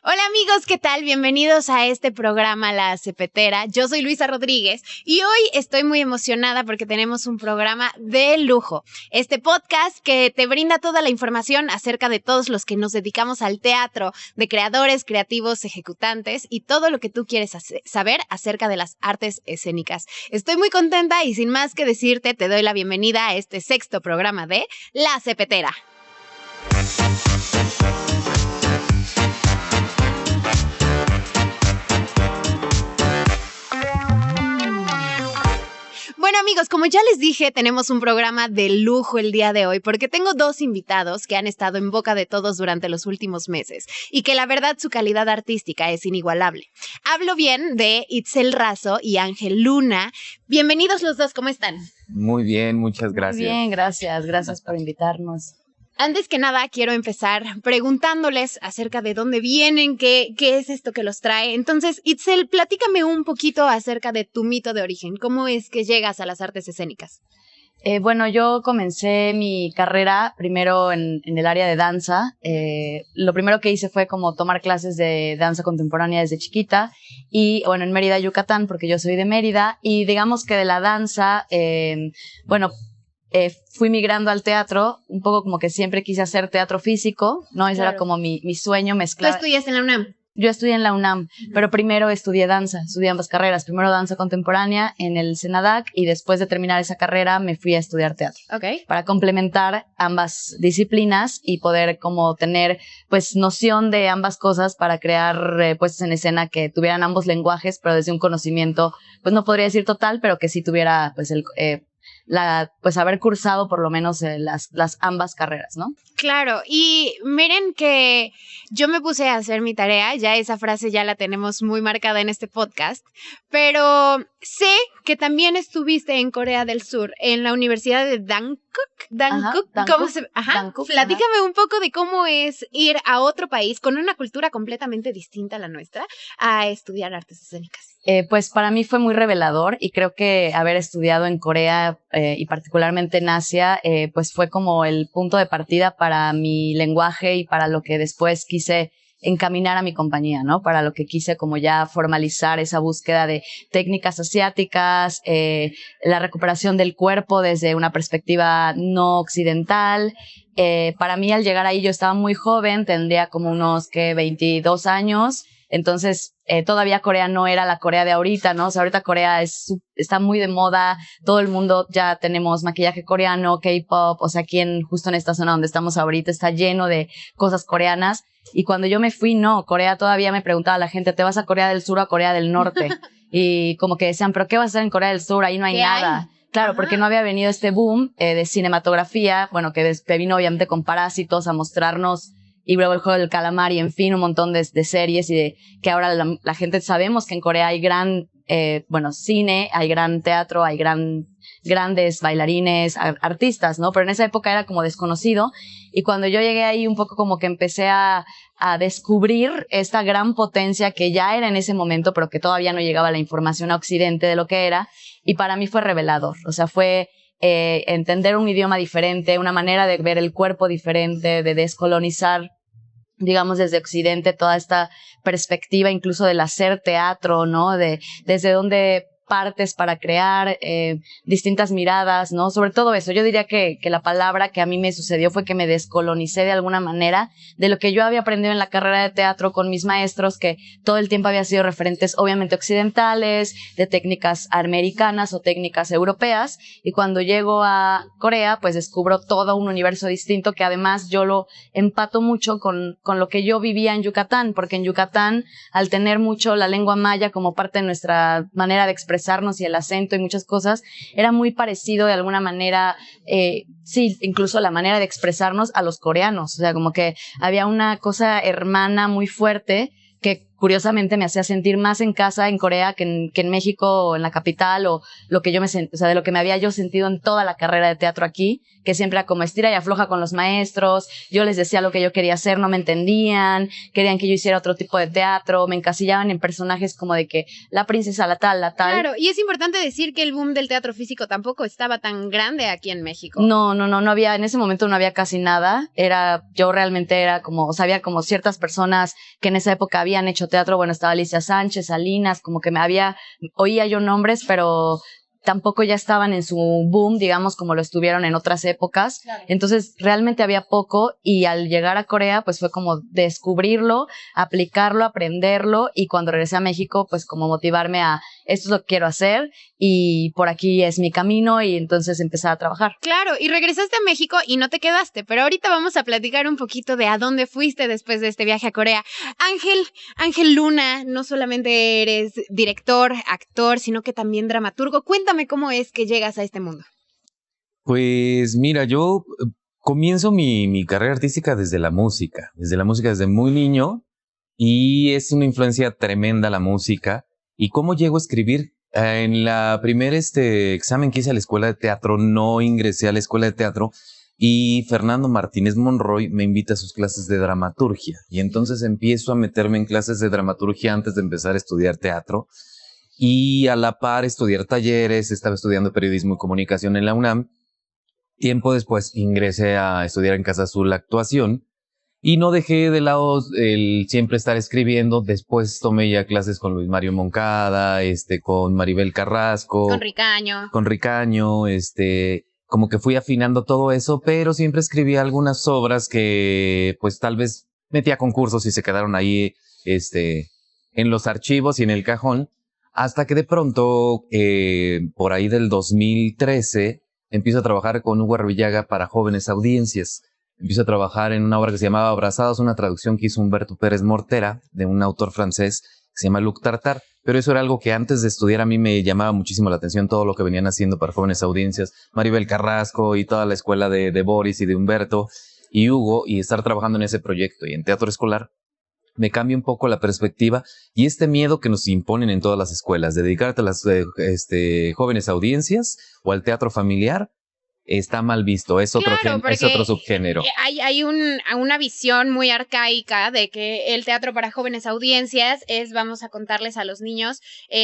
Hola amigos, ¿qué tal? Bienvenidos a este programa La Cepetera. Yo soy Luisa Rodríguez y hoy estoy muy emocionada porque tenemos un programa de lujo. Este podcast que te brinda toda la información acerca de todos los que nos dedicamos al teatro, de creadores, creativos, ejecutantes y todo lo que tú quieres saber acerca de las artes escénicas. Estoy muy contenta y sin más que decirte, te doy la bienvenida a este sexto programa de La Cepetera. Bueno amigos, como ya les dije, tenemos un programa de lujo el día de hoy porque tengo dos invitados que han estado en boca de todos durante los últimos meses y que la verdad su calidad artística es inigualable. Hablo bien de Itzel Razo y Ángel Luna. Bienvenidos los dos, ¿cómo están? Muy bien, muchas gracias. Muy bien, gracias por invitarnos. Antes que nada, quiero empezar preguntándoles acerca de dónde vienen, qué es esto que los trae. Entonces, Itzel, platícame un poquito acerca de tu mito de origen. ¿Cómo es que llegas a las artes escénicas? Bueno, yo comencé mi carrera primero en el área de danza. Lo primero que hice fue como tomar clases de danza contemporánea desde chiquita. Y bueno, en Mérida, Yucatán, porque yo soy de Mérida. Y digamos que de la danza, fui migrando al teatro, un poco como que siempre quise hacer teatro físico, ¿no? Ese era como mi sueño mezclar. ¿Tú estudiaste en la UNAM? Yo estudié en la UNAM, pero primero estudié danza, estudié ambas carreras. Primero danza contemporánea en el CENADAC y después de terminar esa carrera me fui a estudiar teatro. Okay. Para complementar ambas disciplinas y poder como tener pues noción de ambas cosas para crear puestas en escena que tuvieran ambos lenguajes, pero desde un conocimiento, pues no podría decir total, pero que sí tuviera pues pues haber cursado por lo menos las ambas carreras, ¿no? Claro, y miren que yo me puse a hacer mi tarea, ya esa frase ya la tenemos muy marcada en este podcast, pero sé que también estuviste en Corea del Sur, en la Universidad de Dankook. ¿Cómo se? Dankook, Platícame un poco de cómo es ir a otro país con una cultura completamente distinta a la nuestra a estudiar artes escénicas. Pues para mí fue muy revelador y creo que haber estudiado en Corea y particularmente en Asia, pues fue como el punto de partida para mi lenguaje y para lo que después quise encaminar a mi compañía, ¿no? Para lo que quise como ya formalizar esa búsqueda de técnicas asiáticas, la recuperación del cuerpo desde una perspectiva no occidental. Para mí al llegar ahí yo estaba muy joven, tendría como unos 22 años. Entonces, todavía Corea no era la Corea de ahorita, ¿no? O sea, ahorita Corea está muy de moda, todo el mundo ya tenemos maquillaje coreano, K-pop, o sea, justo en esta zona donde estamos ahorita está lleno de cosas coreanas. Y cuando yo me fui, no, Corea todavía me preguntaba la gente, ¿te vas a Corea del Sur o a Corea del Norte? Y como que decían, ¿pero qué vas a hacer en Corea del Sur? Ahí no hay nada. Claro, porque no había venido este boom de cinematografía, bueno, que vino obviamente con Parásitos a mostrarnos y luego el juego del calamar y en fin un montón de series y de que ahora la gente sabemos que en Corea hay gran cine, hay gran teatro, hay grandes bailarines, artistas, ¿no? Pero en esa época era como desconocido y cuando yo llegué ahí un poco como que empecé a descubrir esta gran potencia que ya era en ese momento pero que todavía no llegaba la información a Occidente de lo que era y para mí fue revelador, o sea, fue entender un idioma diferente, una manera de ver el cuerpo diferente, de descolonizar, digamos, desde Occidente toda esta perspectiva incluso del hacer teatro, ¿no? Desde dónde partes para crear distintas miradas, ¿no? Sobre todo eso, yo diría que la palabra que a mí me sucedió fue que me descolonicé de alguna manera de lo que yo había aprendido en la carrera de teatro con mis maestros, que todo el tiempo había sido referentes obviamente occidentales, de técnicas americanas o técnicas europeas, y cuando llego a Corea, pues descubro todo un universo distinto que además yo lo empato mucho con lo que yo vivía en Yucatán, porque en Yucatán, al tener mucho la lengua maya como parte de nuestra manera de expresarnos y el acento y muchas cosas, era muy parecido de alguna manera, sí, incluso la manera de expresarnos a los coreanos, o sea, como que había una cosa hermana muy fuerte que curiosamente me hacía sentir más en casa en Corea que en México o en la capital, o lo que yo o sea, de lo que me había yo sentido en toda la carrera de teatro aquí, que siempre era como estira y afloja con los maestros. Yo les decía lo que yo quería hacer, no me entendían, querían que yo hiciera otro tipo de teatro, me encasillaban en personajes como de que la princesa, la tal. Claro, y es importante decir que el boom del teatro físico tampoco estaba tan grande aquí en México. No había, en ese momento no había casi nada. Yo realmente era como, sabía como ciertas personas que en esa época habían hecho teatro. Bueno, estaba Alicia Sánchez, Salinas, como que oía yo nombres, pero tampoco ya estaban en su boom, digamos, como lo estuvieron en otras épocas. Claro. Entonces, realmente había poco, y al llegar a Corea, pues fue como descubrirlo, aplicarlo, aprenderlo, y cuando regresé a México, pues como motivarme a esto es lo que quiero hacer y por aquí es mi camino, y entonces empezar a trabajar. Claro, y regresaste a México y no te quedaste, pero ahorita vamos a platicar un poquito de a dónde fuiste después de este viaje a Corea. Ángel Luna, no solamente eres director, actor, sino que también dramaturgo. Cuéntame cómo es que llegas a este mundo. Pues mira, yo comienzo mi carrera artística desde la música, desde muy niño, y es una influencia tremenda la música. ¿Y cómo llego a escribir? En la primer examen que hice a la escuela de teatro, no ingresé a la escuela de teatro, y Fernando Martínez Monroy me invita a sus clases de dramaturgia. Y entonces empiezo a meterme en clases de dramaturgia antes de empezar a estudiar teatro. Y a la par estudiar talleres, estaba estudiando periodismo y comunicación en la UNAM. Tiempo después ingresé a estudiar en Casa Azul actuación. Y no dejé de lado el siempre estar escribiendo. Después tomé ya clases con Luis Mario Moncada, con Maribel Carrasco. Con Ricaño. Como que fui afinando todo eso, pero siempre escribía algunas obras que pues tal vez metía a concursos y se quedaron ahí, en los archivos y en el cajón. Hasta que de pronto, por ahí del 2013, empiezo a trabajar con Hugo Arvillaga para Jóvenes Audiencias. Empiezo a trabajar en una obra que se llamaba Abrazados, una traducción que hizo Humberto Pérez Mortera, de un autor francés que se llama Luc Tartar. Pero eso era algo que antes de estudiar a mí me llamaba muchísimo la atención, todo lo que venían haciendo para Jóvenes Audiencias, Maribel Carrasco y toda la escuela de Boris y de Humberto y Hugo, y estar trabajando en ese proyecto y en teatro escolar. Me cambia un poco la perspectiva y este miedo que nos imponen en todas las escuelas, de dedicarte a las jóvenes audiencias o al teatro familiar, está mal visto, es otro subgénero. Hay una visión muy arcaica de que el teatro para jóvenes audiencias es vamos a contarles a los niños,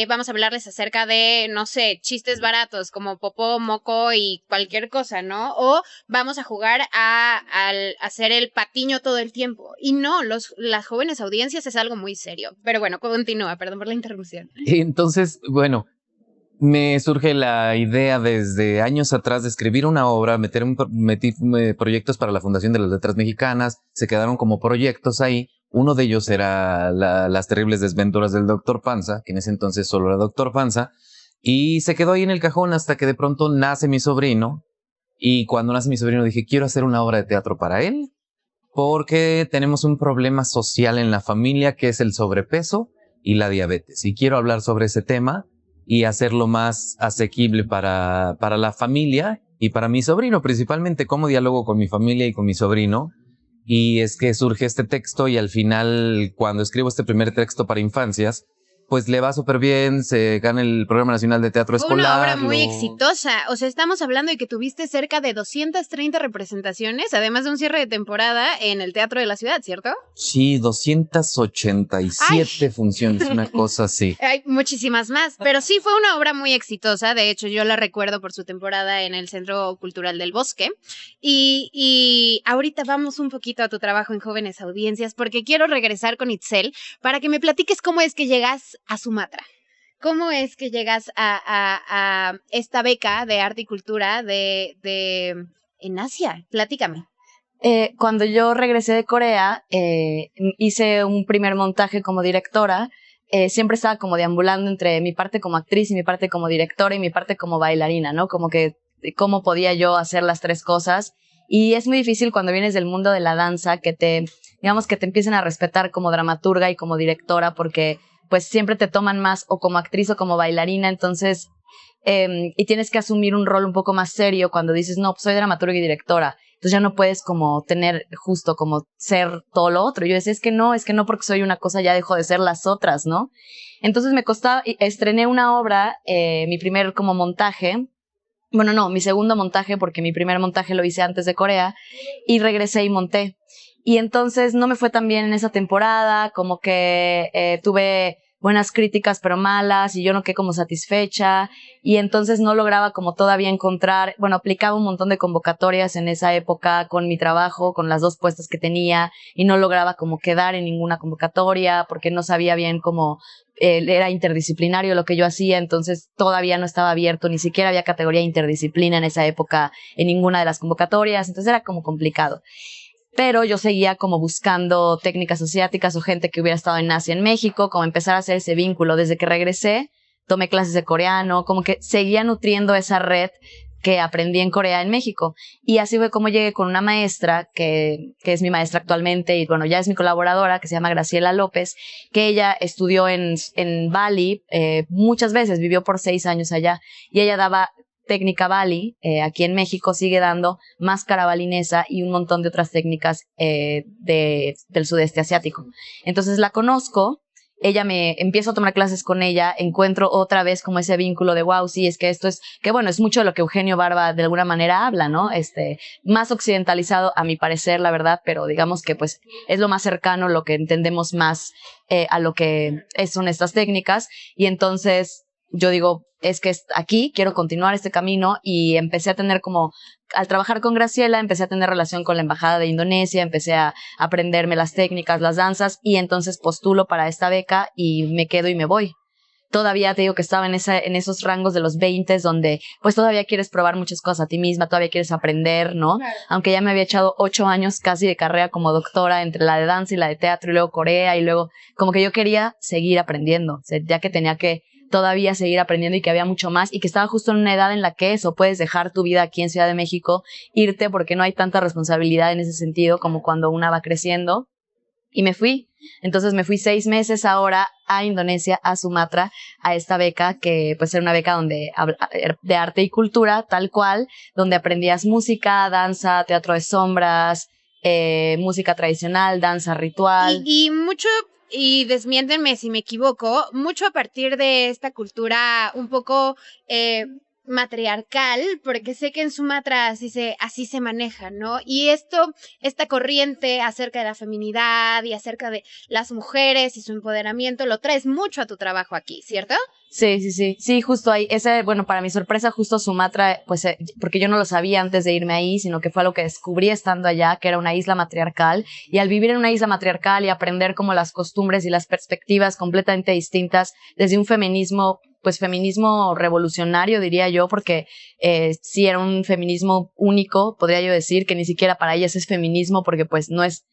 vamos a hablarles acerca de, no sé, chistes baratos como popó, moco y cualquier cosa, ¿no? O vamos a jugar a hacer el patiño todo el tiempo. Y no, las jóvenes audiencias es algo muy serio. Pero bueno, continúa, perdón por la interrupción. Entonces, bueno, me surge la idea desde años atrás de escribir una obra, metí proyectos para la Fundación de las Letras Mexicanas, se quedaron como proyectos ahí. Uno de ellos era Las terribles desventuras del Dr. Panza, que en ese entonces solo era Dr. Panza, y se quedó ahí en el cajón hasta que de pronto nace mi sobrino. Y cuando nace mi sobrino dije, quiero hacer una obra de teatro para él, porque tenemos un problema social en la familia que es el sobrepeso y la diabetes. Y quiero hablar sobre ese tema y hacerlo más asequible para la familia y para mi sobrino, principalmente cómo dialogo con mi familia y con mi sobrino. Y es que surge este texto y al final, cuando escribo este primer texto para infancias, pues le va súper bien, se gana el Programa Nacional de Teatro Escolar. Una obra muy exitosa. O sea, estamos hablando de que tuviste cerca de 230 representaciones, además de un cierre de temporada en el Teatro de la Ciudad, ¿cierto? Sí, 287 funciones, una cosa así. Hay muchísimas más, pero sí fue una obra muy exitosa. De hecho, yo la recuerdo por su temporada en el Centro Cultural del Bosque. Y ahorita vamos un poquito a tu trabajo en Jóvenes Audiencias, porque quiero regresar con Itzel para que me platiques cómo es que llegas a Sumatra. ¿Cómo es que llegas a esta beca de arte y cultura en Asia? Platícame. Cuando yo regresé de Corea, hice un primer montaje como directora. Siempre estaba como deambulando entre mi parte como actriz y mi parte como directora y mi parte como bailarina, ¿no? Como que cómo podía yo hacer las tres cosas. Y es muy difícil cuando vienes del mundo de la danza digamos que te empiecen a respetar como dramaturga y como directora, porque pues siempre te toman más o como actriz o como bailarina, entonces, y tienes que asumir un rol un poco más serio cuando dices, no, pues soy dramaturga y directora. entonces ya no puedes como tener justo como ser todo lo otro. Yo decía, es que no porque soy una cosa ya dejo de ser las otras, ¿no? Entonces me costaba, estrené una obra, mi primer como montaje, bueno, no, mi segundo montaje, porque mi primer montaje lo hice antes de Corea, y regresé y monté. Y entonces no me fue tan bien en esa temporada, como que tuve buenas críticas pero malas y yo no quedé como satisfecha y entonces no lograba como todavía encontrar, bueno, aplicaba un montón de convocatorias en esa época con mi trabajo, con las 2 puestas que tenía y no lograba como quedar en ninguna convocatoria porque no sabía bien cómo era interdisciplinario lo que yo hacía, entonces todavía no estaba abierto, ni siquiera había categoría interdisciplina en esa época en ninguna de las convocatorias, entonces era como complicado. Pero yo seguía como buscando técnicas asiáticas o gente que hubiera estado en Asia en México, como empezar a hacer ese vínculo. Desde que regresé, tomé clases de coreano, como que seguía nutriendo esa red que aprendí en Corea en México. Y así fue como llegué con una maestra, que es mi maestra actualmente, y bueno, ya es mi colaboradora, que se llama Graciela López, que ella estudió en Bali muchas veces, vivió por 6 años allá, y ella daba técnica Bali, aquí en México sigue dando máscara balinesa y un montón de otras técnicas del sudeste asiático. Entonces la conozco, empiezo a tomar clases con ella, encuentro otra vez como ese vínculo de wow, sí, es que esto es, que bueno, es mucho de lo que Eugenio Barba de alguna manera habla, ¿no? Más occidentalizado a mi parecer, la verdad, pero digamos que pues es lo más cercano, lo que entendemos más a lo que son estas técnicas y entonces yo digo, es que aquí quiero continuar este camino y empecé a tener como, al trabajar con Graciela, empecé a tener relación con la Embajada de Indonesia, empecé a aprenderme las técnicas, las danzas y entonces postulo para esta beca y me quedo y me voy. Todavía te digo que estaba en esos rangos de los 20 donde pues todavía quieres probar muchas cosas a ti misma, todavía quieres aprender, ¿no? Claro. Aunque ya me había echado 8 años casi de carrera como doctora entre la de danza y la de teatro y luego Corea y luego como que yo quería seguir aprendiendo, o sea, ya que tenía que todavía seguir aprendiendo y que había mucho más y que estaba justo en una edad en la que eso, puedes dejar tu vida aquí en Ciudad de México, irte porque no hay tanta responsabilidad en ese sentido como cuando una va creciendo y me fui. Entonces me fui 6 meses ahora a Indonesia, a Sumatra, a esta beca que pues era una beca donde de arte y cultura tal cual, donde aprendías música, danza, teatro de sombras, música tradicional, danza ritual. Y mucho, y desmiéntenme si me equivoco, mucho a partir de esta cultura un poco matriarcal, porque sé que en Sumatra así se maneja, ¿no? Y esta corriente acerca de la feminidad y acerca de las mujeres y su empoderamiento, lo traes mucho a tu trabajo aquí, ¿cierto? Sí, justo ahí. Bueno, para mi sorpresa, justo Sumatra, pues, porque yo no lo sabía antes de irme ahí, sino que fue algo que descubrí estando allá, que era una isla matriarcal. Y al vivir en una isla matriarcal y aprender como las costumbres y las perspectivas completamente distintas desde un feminismo, pues feminismo revolucionario, diría yo, porque sí era un feminismo único, podría yo decir, que ni siquiera para ellas es feminismo, porque pues no es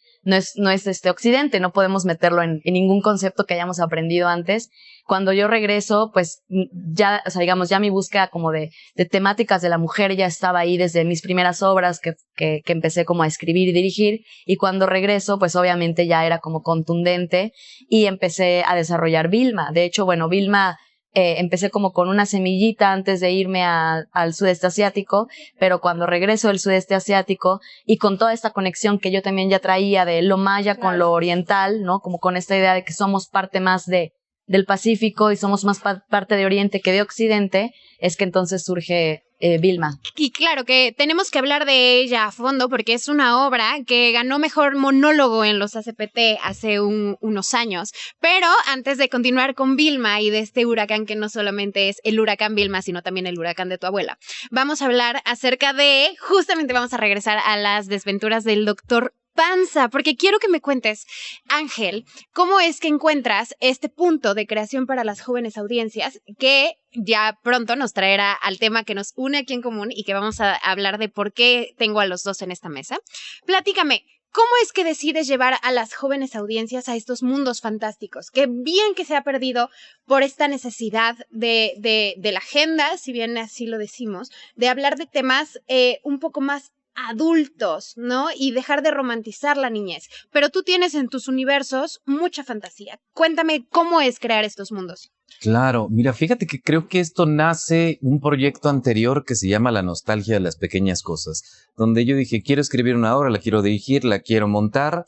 Occidente, no podemos meterlo en ningún concepto que hayamos aprendido antes. Cuando yo regreso, pues ya, o sea, digamos, ya mi búsqueda como de temáticas de la mujer ya estaba ahí desde mis primeras obras que empecé como a escribir y dirigir. Y cuando regreso, pues obviamente ya era como contundente y empecé a desarrollar Vilma. De hecho, bueno, Vilma, empecé como con una semillita antes de irme al sudeste asiático, pero cuando regreso del sudeste asiático y con toda esta conexión que yo también ya traía de lo maya con lo oriental, ¿no? Como con esta idea de que somos parte más del Pacífico y somos más parte de Oriente que de Occidente, es que entonces surge Vilma. Y claro que tenemos que hablar de ella a fondo porque es una obra que ganó mejor monólogo en los ACPT hace unos años. Pero antes de continuar con Vilma y de este huracán que no solamente es el huracán Vilma, sino también el huracán de tu abuela, vamos a hablar acerca justamente vamos a regresar a las desventuras del doctor Panza, porque quiero que me cuentes, Ángel, cómo es que encuentras este punto de creación para las jóvenes audiencias que ya pronto nos traerá al tema que nos une aquí en común y que vamos a hablar de por qué tengo a los dos en esta mesa. Platícame, ¿cómo es que decides llevar a las jóvenes audiencias a estos mundos fantásticos? Que bien que se ha perdido por esta necesidad de la agenda, si bien así lo decimos, de hablar de temas un poco más adultos, ¿no? Y dejar de romantizar la niñez. Pero tú tienes en tus universos mucha fantasía. Cuéntame cómo es crear estos mundos. Claro, mira, fíjate que creo que esto nace un proyecto anterior que se llama La nostalgia de las pequeñas cosas, donde yo dije, quiero escribir una obra, la quiero dirigir, la quiero montar,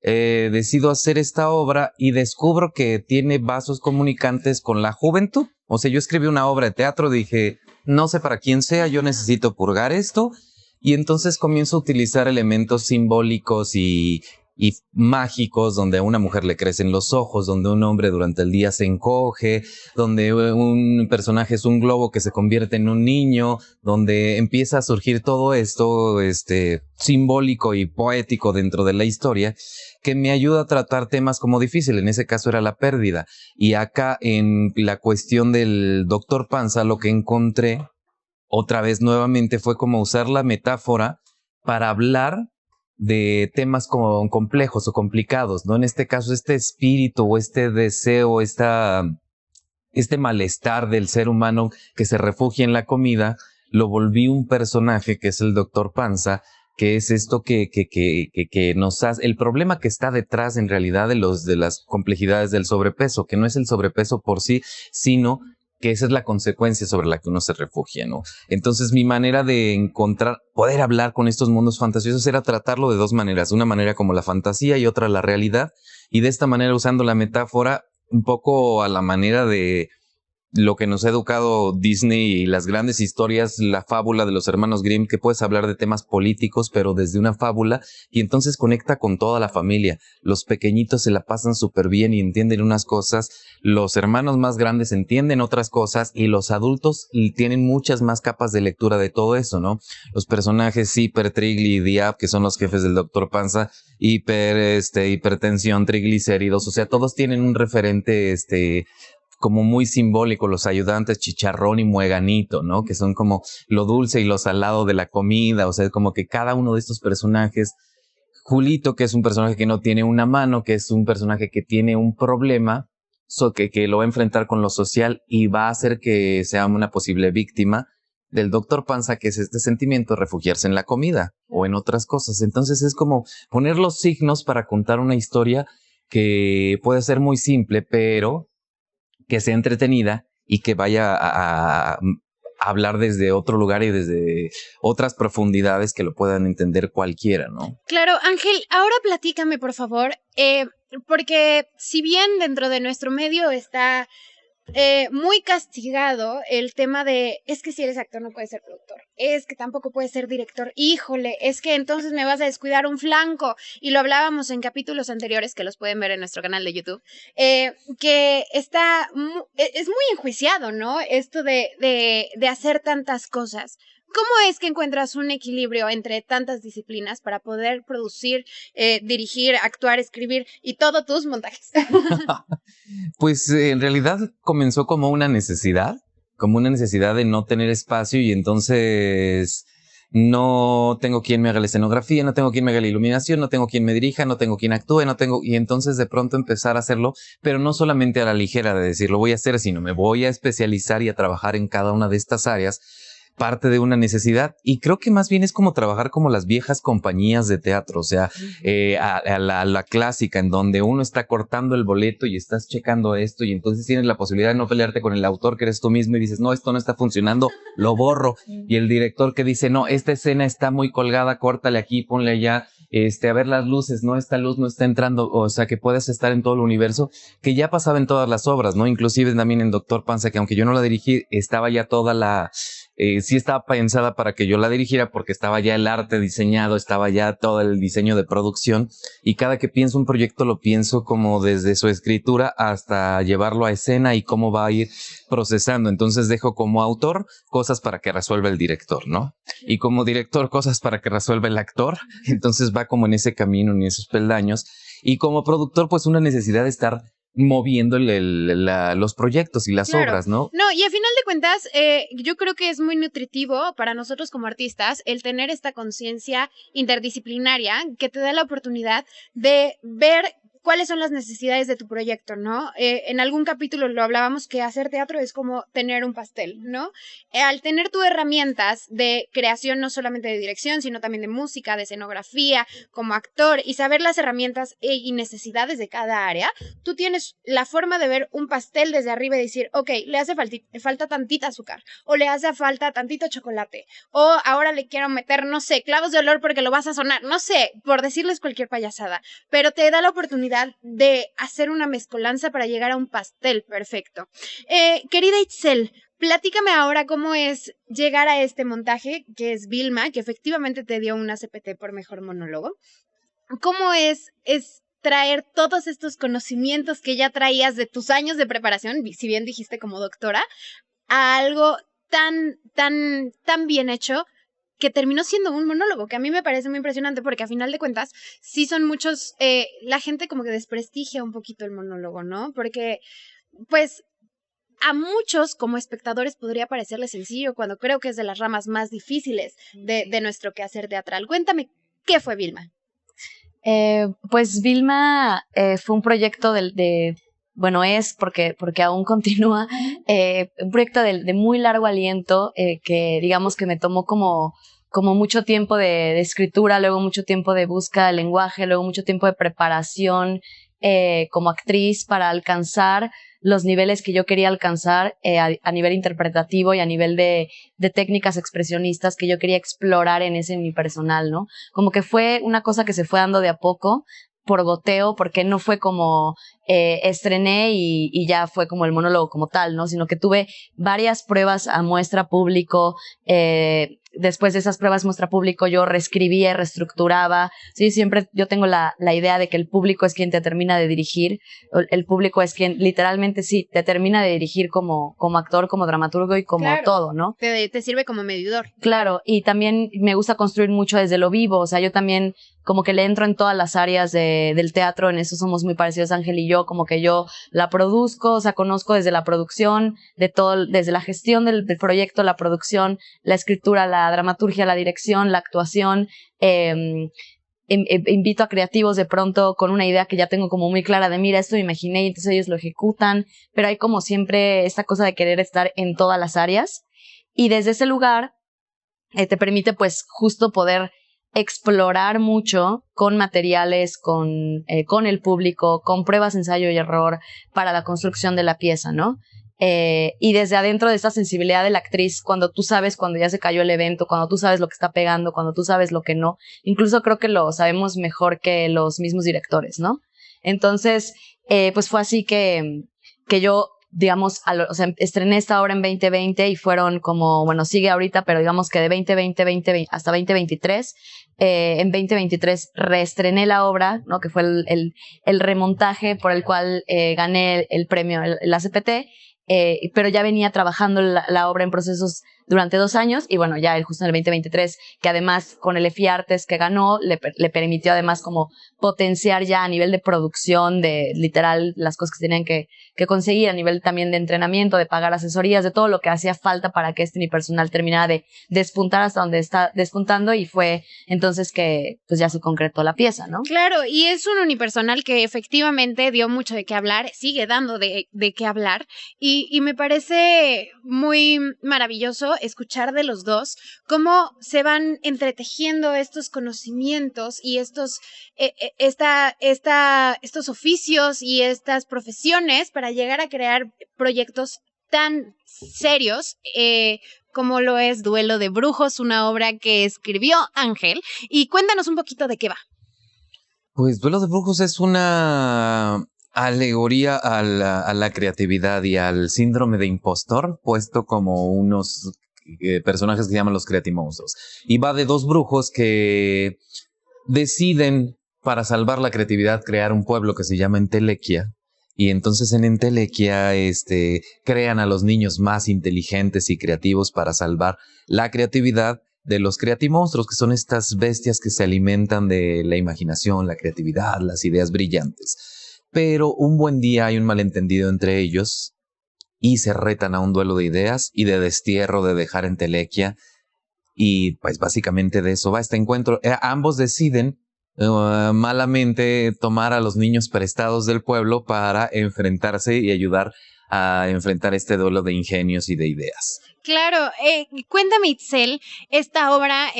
decido hacer esta obra y descubro que tiene vasos comunicantes con la juventud. O sea, yo escribí una obra de teatro, dije, no sé para quién sea, yo necesito purgar esto, y entonces comienzo a utilizar elementos simbólicos y mágicos, donde a una mujer le crecen los ojos, donde un hombre durante el día se encoge, donde un personaje es un globo que se convierte en un niño, donde empieza a surgir todo esto, simbólico y poético dentro de la historia, que me ayuda a tratar temas como difícil. En ese caso era la pérdida. Y acá en la cuestión del Doctor Panza, lo que encontré otra vez nuevamente fue como usar la metáfora para hablar de temas como complejos o complicados, ¿no? En este caso, este espíritu o este deseo, este malestar del ser humano que se refugia en la comida, lo volví un personaje que es el Doctor Panza, que es esto que nos hace, el problema que está detrás en realidad de las complejidades del sobrepeso, que no es el sobrepeso por sí, sino que esa es la consecuencia sobre la que uno se refugia, ¿no? Entonces, mi manera de poder hablar con estos mundos fantasiosos era tratarlo de dos maneras. Una manera como la fantasía y otra la realidad. Y de esta manera, usando la metáfora un poco a la manera de lo que nos ha educado Disney y las grandes historias, la fábula de los hermanos Grimm, que puedes hablar de temas políticos, pero desde una fábula, y entonces conecta con toda la familia. Los pequeñitos se la pasan súper bien y entienden unas cosas, los hermanos más grandes entienden otras cosas, y los adultos tienen muchas más capas de lectura de todo eso, ¿no? Los personajes Hiper, Trigli y Diab, que son los jefes del Doctor Panza, hipertensión, triglicéridos, o sea, todos tienen un referente, como muy simbólico, los ayudantes Chicharrón y Mueganito, ¿no? Que son como lo dulce y lo salado de la comida, o sea, como que cada uno de estos personajes, Julito, que es un personaje que no tiene una mano, que es un personaje que tiene un problema, que lo va a enfrentar con lo social y va a hacer que sea una posible víctima del Doctor Panza, que es este sentimiento de refugiarse en la comida o en otras cosas. Entonces es como poner los signos para contar una historia que puede ser muy simple, pero que sea entretenida y que vaya a hablar desde otro lugar y desde otras profundidades que lo puedan entender cualquiera, ¿no? Claro, Ángel, ahora platícame, por favor, porque si bien dentro de nuestro medio está muy castigado el tema de, es que si eres actor no puedes ser productor, es que tampoco puedes ser director, híjole, es que entonces me vas a descuidar un flanco, y lo hablábamos en capítulos anteriores, que los pueden ver en nuestro canal de YouTube, que es muy enjuiciado, ¿no? Esto de hacer tantas cosas. ¿Cómo es que encuentras un equilibrio entre tantas disciplinas para poder producir, dirigir, actuar, escribir y todos tus montajes? Pues en realidad comenzó como una necesidad de no tener espacio, y entonces no tengo quien me haga la escenografía, no tengo quien me haga la iluminación, no tengo quien me dirija, no tengo quien actúe, y entonces de pronto empezar a hacerlo, pero no solamente a la ligera de decir lo voy a hacer, sino me voy a especializar y a trabajar en cada una de estas áreas, parte de una necesidad. Y creo que más bien es como trabajar como las viejas compañías de teatro, o sea, a la clásica, en donde uno está cortando el boleto y estás checando esto, y entonces tienes la posibilidad de no pelearte con el autor, que eres tú mismo, y dices, no, esto no está funcionando, lo borro. Y el director que dice, no, esta escena está muy colgada, córtale aquí, ponle allá, a ver las luces, no, esta luz no está entrando, o sea, que puedes estar en todo el universo, que ya pasaba en todas las obras, ¿no? Inclusive también en Doctor Panza, que aunque yo no la dirigí, estaba ya toda sí estaba pensada para que yo la dirigiera, porque estaba ya el arte diseñado, estaba ya todo el diseño de producción, y cada que pienso un proyecto lo pienso como desde su escritura hasta llevarlo a escena y cómo va a ir procesando. Entonces dejo como autor cosas para que resuelva el director, ¿no? Y como director cosas para que resuelva el actor. Entonces va como en ese camino, en esos peldaños. Y como productor, pues una necesidad de estar moviendo los proyectos y las obras, ¿no? No, y a final de cuentas, yo creo que es muy nutritivo para nosotros como artistas el tener esta conciencia interdisciplinaria que te da la oportunidad de ver cuáles son las necesidades de tu proyecto, ¿no? En algún capítulo lo hablábamos que hacer teatro es como tener un pastel, ¿no? Al tener tus herramientas de creación, no solamente de dirección, sino también de música, de escenografía, como actor, y saber las herramientas y necesidades de cada área, tú tienes la forma de ver un pastel desde arriba y decir, ok, le hace falta tantita azúcar, o le hace falta tantito chocolate, o ahora le quiero meter, no sé, clavos de olor porque lo vas a sonar, no sé, por decirles cualquier payasada, pero te da la oportunidad de hacer una mezcolanza para llegar a un pastel perfecto. Querida Itzel, platícame ahora cómo es llegar a este montaje, que es Vilma, que efectivamente te dio una CPT por mejor monólogo. ¿Cómo es traer todos estos conocimientos que ya traías de tus años de preparación, si bien dijiste como doctora, a algo tan bien hecho que terminó siendo un monólogo, que a mí me parece muy impresionante porque a final de cuentas sí son muchos, la gente como que desprestigia un poquito el monólogo, ¿no? Porque pues a muchos como espectadores podría parecerles sencillo cuando creo que es de las ramas más difíciles de nuestro quehacer teatral. Cuéntame, ¿qué fue Vilma? Pues Vilma fue un proyecto bueno, es porque aún continúa, un proyecto de muy largo aliento que digamos que me tomó como mucho tiempo de escritura, luego mucho tiempo de búsqueda del lenguaje, luego mucho tiempo de preparación como actriz para alcanzar los niveles que yo quería alcanzar a nivel interpretativo y a nivel de técnicas expresionistas que yo quería explorar en ese unipersonal, ¿no? Como que fue una cosa que se fue dando de a poco, por goteo, porque no fue como estrené y ya fue como el monólogo como tal, ¿no? Sino que tuve varias pruebas a muestra público, después de esas pruebas muestra público yo reescribía, reestructuraba, sí, siempre yo tengo la idea de que el público es quien te termina de dirigir, el público es quien literalmente sí, te termina de dirigir como actor, como dramaturgo y como claro, todo, ¿no? Te sirve como medidor. Claro, y también me gusta construir mucho desde lo vivo, o sea, yo también como que le entro en todas las áreas del teatro, en eso somos muy parecidos Ángel y yo, como que yo la produzco, o sea, conozco desde la producción, de todo, desde la gestión del proyecto, la producción, la escritura, la dramaturgia, la dirección, la actuación, invito a creativos de pronto con una idea que ya tengo como muy clara de mira, esto me imaginé y entonces ellos lo ejecutan, pero hay como siempre esta cosa de querer estar en todas las áreas y desde ese lugar te permite pues justo poder explorar mucho con materiales, con el público, con pruebas, ensayo y error para la construcción de la pieza, ¿no? Y desde adentro de esta sensibilidad de la actriz, cuando tú sabes cuando ya se cayó el evento, cuando tú sabes lo que está pegando, cuando tú sabes lo que no, incluso creo que lo sabemos mejor que los mismos directores, ¿no? Entonces, pues fue así que yo digamos, o sea, estrené esta obra en 2020 y fueron como, bueno, sigue ahorita, pero digamos que de 2020 hasta 2023, en 2023 reestrené la obra, ¿no? Que fue el remontaje por el cual gané el premio, el ACPT, pero ya venía trabajando la obra en procesos durante 2 años y bueno, ya justo en el 2023, que además con el EFI Artes que ganó, le permitió además como potenciar ya a nivel de producción, de literal las cosas que tenían que conseguir, a nivel también de entrenamiento, de pagar asesorías, de todo lo que hacía falta para que este unipersonal terminara de despuntar hasta donde está despuntando y fue entonces que pues ya se concretó la pieza, ¿no? Claro, y es un unipersonal que efectivamente dio mucho de qué hablar, sigue dando de qué hablar y me parece muy maravilloso escuchar de los dos cómo se van entretejiendo estos conocimientos y estos oficios y estas profesiones para llegar a crear proyectos tan serios como lo es Duelo de Brujos, una obra que escribió Ángel. Y cuéntanos un poquito de qué va. Pues Duelo de Brujos es una alegoría a la creatividad y al síndrome de impostor, puesto como unos personajes que se llaman los creatimonstruos. Y va de 2 brujos que deciden, para salvar la creatividad, crear un pueblo que se llama Entelequia. Y entonces en Entelequia crean a los niños más inteligentes y creativos para salvar la creatividad de los creatimonstruos, que son estas bestias que se alimentan de la imaginación, la creatividad, las ideas brillantes. Pero un buen día hay un malentendido entre ellos y se retan a un duelo de ideas y de destierro, de dejar Entelequia. Y pues básicamente de eso va este encuentro. Ambos deciden malamente tomar a los niños prestados del pueblo para enfrentarse y ayudar a enfrentar este duelo de ingenios y de ideas. Claro, cuéntame, Itzel, esta obra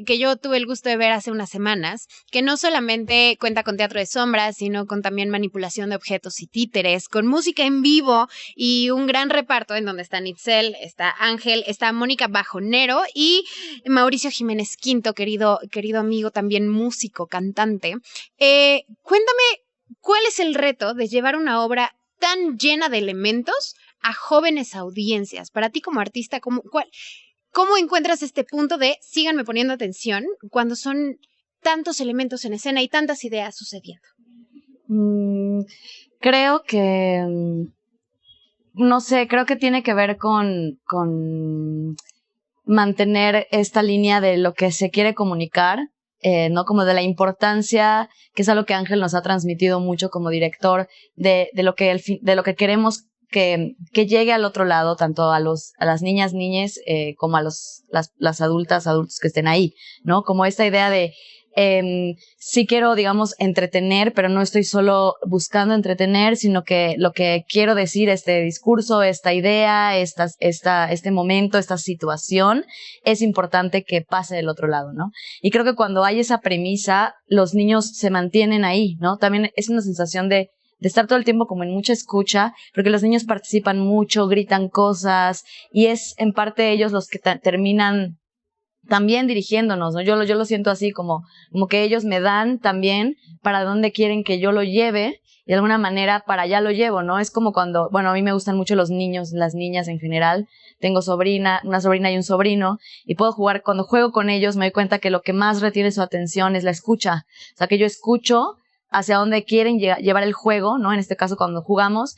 que yo tuve el gusto de ver hace unas semanas, que no solamente cuenta con teatro de sombras, sino con también manipulación de objetos y títeres, con música en vivo y un gran reparto en donde están Itzel, está Ángel, está Mónica Bajonero y Mauricio Jiménez Quinto, querido amigo, también músico, cantante. Cuéntame, ¿cuál es el reto de llevar una obra tan llena de elementos a jóvenes audiencias? Para ti como artista, ¿cómo encuentras este punto de síganme poniendo atención cuando son tantos elementos en escena y tantas ideas sucediendo? Creo que, no sé, creo que tiene que ver con mantener esta línea de lo que se quiere comunicar, ¿no? Como de la importancia, que es algo que Ángel nos ha transmitido mucho como director, de lo que queremos que llegue al otro lado, tanto a las niñas, como a las adultos que estén ahí, ¿no? Como esta idea de, sí quiero, digamos, entretener, pero no estoy solo buscando entretener, sino que lo que quiero decir, este discurso, esta idea, este momento, esta situación, es importante que pase del otro lado, ¿no? Y creo que cuando hay esa premisa, los niños se mantienen ahí, ¿no? También es una sensación de estar todo el tiempo como en mucha escucha, porque los niños participan mucho, gritan cosas, y es en parte ellos los que terminan también dirigiéndonos, ¿no? Yo lo siento así, como que ellos me dan también para dónde quieren que yo lo lleve, y de alguna manera para allá lo llevo, ¿no? Es como cuando, bueno, a mí me gustan mucho los niños, las niñas en general, tengo una sobrina y un sobrino, y cuando juego con ellos me doy cuenta que lo que más retiene su atención es la escucha, o sea, que yo escucho hacia dónde quieren llevar el juego, ¿no? En este caso, cuando jugamos,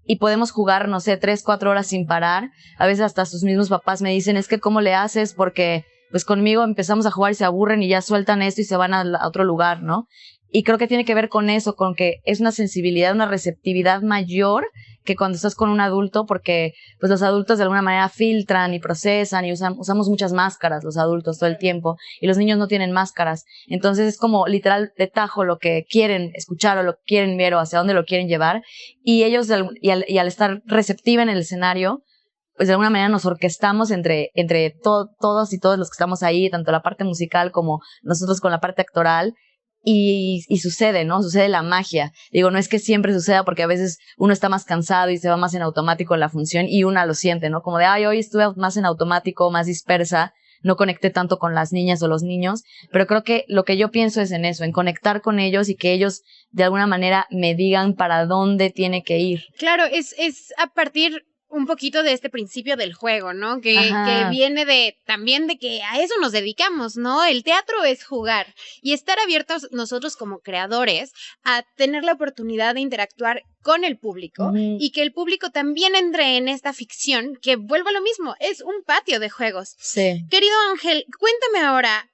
y podemos jugar, no sé, 3-4 horas sin parar. A veces hasta sus mismos papás me dicen, es que ¿cómo le haces? Porque pues conmigo empezamos a jugar y se aburren y ya sueltan esto y se van a otro lugar, ¿no? Y creo que tiene que ver con eso, con que es una sensibilidad, una receptividad mayor que cuando estás con un adulto, porque pues los adultos de alguna manera filtran y procesan y usamos muchas máscaras los adultos todo el tiempo, y los niños no tienen máscaras. Entonces es como literal de tajo lo que quieren escuchar o lo que quieren ver o hacia dónde lo quieren llevar, y ellos al estar receptiva en el escenario, pues de alguna manera nos orquestamos entre todos y todos los que estamos ahí, tanto la parte musical como nosotros con la parte actoral. Y sucede, ¿no? Sucede la magia. Digo, no es que siempre suceda, porque a veces uno está más cansado y se va más en automático en la función y una lo siente, ¿no? Como de, hoy estuve más en automático, más dispersa, no conecté tanto con las niñas o los niños, pero creo que lo que yo pienso es en eso, en conectar con ellos y que ellos de alguna manera me digan para dónde tiene que ir. Claro, es a partir un poquito de este principio del juego, ¿no? Que viene también de que a eso nos dedicamos, ¿no? El teatro es jugar y estar abiertos nosotros como creadores a tener la oportunidad de interactuar con el público y que el público también entre en esta ficción, que vuelvo a lo mismo, es un patio de juegos. Sí. Querido Ángel, cuéntame ahora,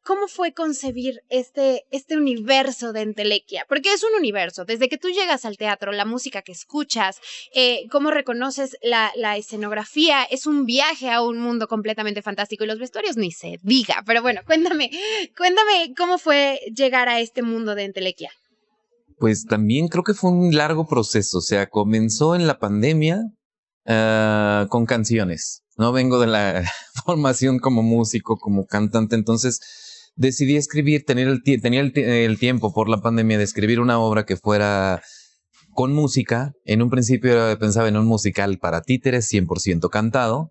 ¿cómo fue concebir este universo de Entelequia? Porque es un universo. Desde que tú llegas al teatro, la música que escuchas, cómo reconoces la escenografía, es un viaje a un mundo completamente fantástico. Y los vestuarios ni se diga. Pero bueno, cuéntame cómo fue llegar a este mundo de Entelequia. Pues también creo que fue un largo proceso. O sea, comenzó en la pandemia con canciones. No vengo de la formación como músico, como cantante, entonces decidí escribir, tenía el tiempo por la pandemia de escribir una obra que fuera con música. En un principio pensaba en un musical para títeres 100% cantado.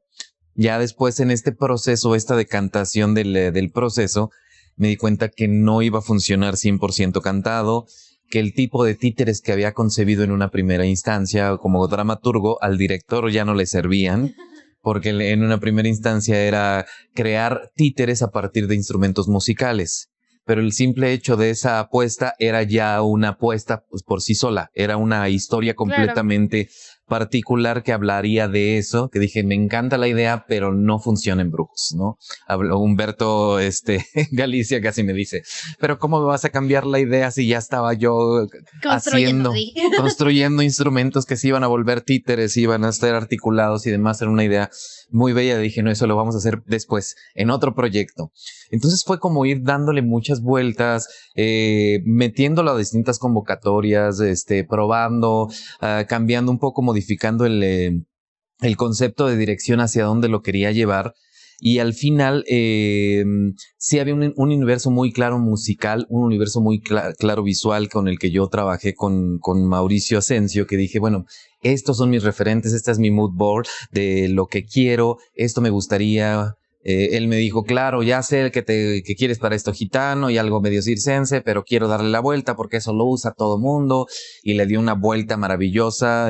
Ya después en este proceso, esta decantación del proceso, me di cuenta que no iba a funcionar 100% cantado, que el tipo de títeres que había concebido en una primera instancia como dramaturgo al director ya no le servían. Porque en una primera instancia era crear títeres a partir de instrumentos musicales. Pero el simple hecho de esa apuesta era ya una apuesta pues, por sí sola. Era una historia completamente particular que hablaría de eso, que dije, me encanta la idea, pero no funciona en Brujos, ¿no? Habló Humberto Galicia casi me dice, pero ¿cómo me vas a cambiar la idea si ya estaba yo construyendo instrumentos que se iban a volver títeres, iban a estar articulados y demás? Era una idea muy bella. Dije, no, eso lo vamos a hacer después, en otro proyecto. Entonces fue como ir dándole muchas vueltas, metiéndolo a distintas convocatorias, probando, cambiando un poco, modificando el concepto de dirección hacia dónde lo quería llevar. Y al final sí había un universo muy claro musical, un universo muy claro visual con el que yo trabajé con Mauricio Asensio, que dije, bueno, estos son mis referentes, esta es mi mood board de lo que quiero, esto me gustaría. Él me dijo, claro, ya sé que quieres para esto gitano y algo medio circense, pero quiero darle la vuelta porque eso lo usa todo mundo. Y le dio una vuelta maravillosa,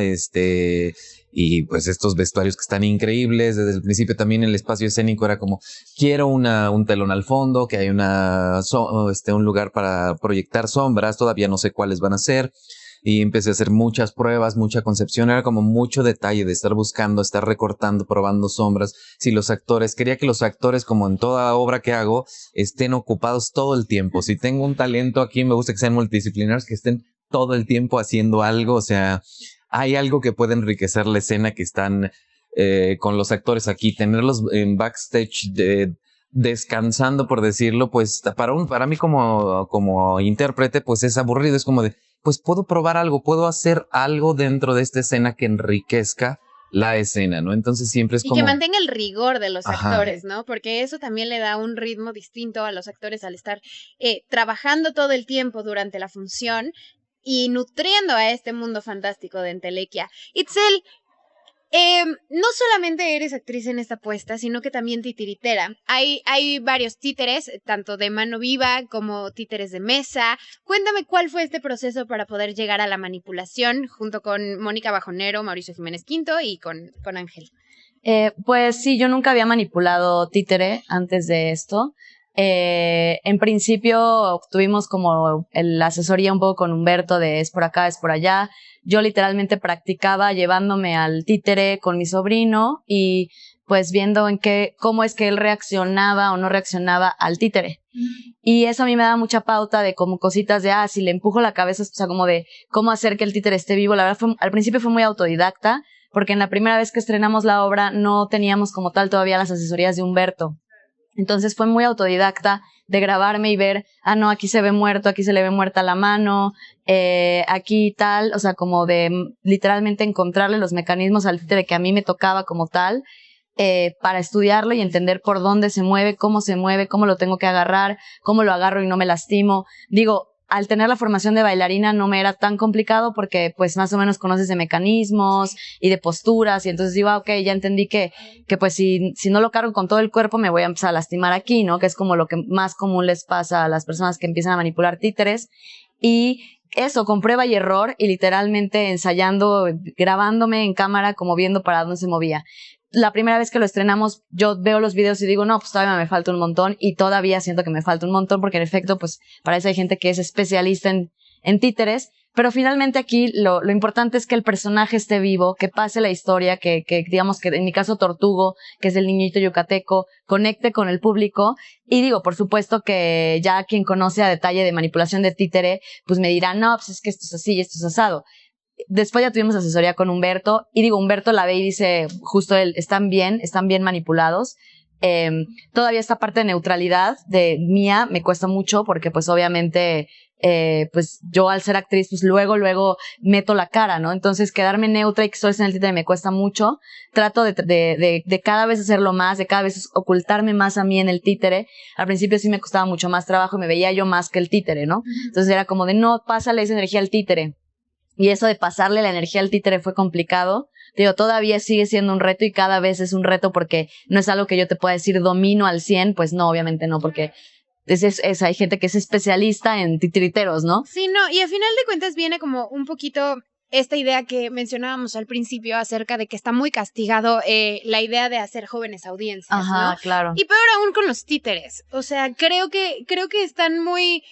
y pues estos vestuarios que están increíbles. Desde el principio también el espacio escénico era como, quiero un telón al fondo, que hay un lugar para proyectar sombras, todavía no sé cuáles van a ser. Y empecé a hacer muchas pruebas, mucha concepción, era como mucho detalle de estar buscando, estar recortando, probando sombras. Si los actores, quería que los actores, como en toda obra que hago, estén ocupados todo el tiempo. Si tengo un talento aquí, me gusta que sean multidisciplinarios, que estén todo el tiempo haciendo algo. O sea, hay algo que puede enriquecer la escena, que están con los actores aquí, tenerlos en backstage descansando, por decirlo, pues para mí como intérprete, pues es aburrido, es como de, pues puedo probar algo, puedo hacer algo dentro de esta escena que enriquezca la escena, ¿no? Entonces siempre es como... Y que mantenga el rigor de los Ajá. actores, ¿no? Porque eso también le da un ritmo distinto a los actores al estar trabajando todo el tiempo durante la función y nutriendo a este mundo fantástico de Entelequia. Itzel, no solamente eres actriz en esta puesta, sino que también titiritera. Hay varios títeres, tanto de mano viva como títeres de mesa. Cuéntame cuál fue este proceso para poder llegar a la manipulación junto con Mónica Bajonero, Mauricio Jiménez Quinto y con Ángel. Pues sí, yo nunca había manipulado títere antes de esto. En principio tuvimos como la asesoría un poco con Humberto de es por acá, es por allá. Yo literalmente practicaba llevándome al títere con mi sobrino y pues viendo cómo es que él reaccionaba o no reaccionaba al títere. Y eso a mí me da mucha pauta de como cositas de, si le empujo la cabeza, o sea, como de cómo hacer que el títere esté vivo. La verdad al principio fue muy autodidacta, porque en la primera vez que estrenamos la obra no teníamos como tal todavía las asesorías de Humberto. Entonces fue muy autodidacta de grabarme y ver, no, aquí se ve muerto, aquí se le ve muerta la mano, aquí tal, o sea, como de literalmente encontrarle los mecanismos al títere que a mí me tocaba como tal, para estudiarlo y entender por dónde se mueve, cómo lo tengo que agarrar, cómo lo agarro y no me lastimo. Digo, al tener la formación de bailarina no me era tan complicado porque pues más o menos conoces de mecanismos y de posturas y entonces digo, ok, ya entendí que pues si no lo cargo con todo el cuerpo me voy a empezar a lastimar aquí, ¿no? Que es como lo que más común les pasa a las personas que empiezan a manipular títeres. Y eso, con prueba y error y literalmente ensayando, grabándome en cámara como viendo para dónde se movía. La primera vez que lo estrenamos, yo veo los videos y digo, no, pues todavía me falta un montón y todavía siento que me falta un montón porque en efecto, pues para eso hay gente que es especialista en títeres, pero finalmente aquí lo importante es que el personaje esté vivo, que pase la historia, que digamos que en mi caso Tortugo, que es el niñito yucateco, conecte con el público y digo, por supuesto que ya quien conoce a detalle de manipulación de títere, pues me dirá, no, pues es que esto es así y esto es asado. Después ya tuvimos asesoría con Humberto y digo, Humberto la ve y dice, justo él, están bien manipulados. Todavía esta parte de neutralidad de mía me cuesta mucho porque pues obviamente pues yo al ser actriz pues luego meto la cara, ¿no? Entonces quedarme neutra y que solo esté en el títere me cuesta mucho. Trato de cada vez hacerlo más, de cada vez ocultarme más a mí en el títere. Al principio sí me costaba mucho más trabajo y me veía yo más que el títere, ¿no? Entonces era como de no, pásale esa energía al títere. Y eso de pasarle la energía al títere fue complicado. Digo, todavía sigue siendo un reto y cada vez es un reto porque no es algo que yo te pueda decir domino al 100, pues no, obviamente no, porque hay gente que es especialista en titiriteros, ¿no? Sí, no, y al final de cuentas viene como un poquito esta idea que mencionábamos al principio acerca de que está muy castigado la idea de hacer jóvenes audiencias, Ajá, ¿no? claro. Y peor aún con los títeres. O sea, creo que están muy